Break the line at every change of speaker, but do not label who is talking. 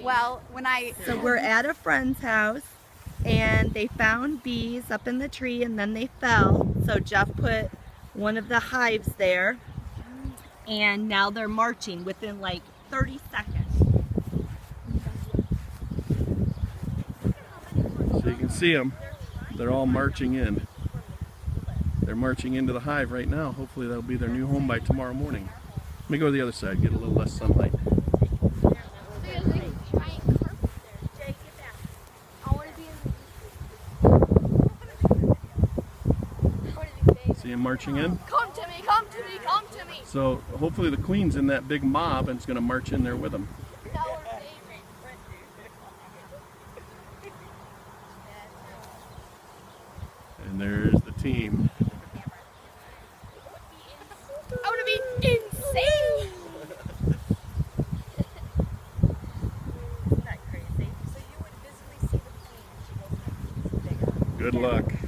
Well, when I...
So we're at a friend's house and they found bees up in the tree and then they fell. So Jeff put one of the hives there and now they're marching within like 30 seconds.
So you can see them. They're all marching in. They're marching into the hive right now. Hopefully that'll be their new home by tomorrow morning. Let me go to the other side, get a little less sunlight. See them marching in?
Come to me, come to me, come to me!
So hopefully the queen's in that big mob and it's going to march in there with them. And there's the team.
I want to be insane!
Isn't that crazy? So you would visibly see the queen.
Good luck.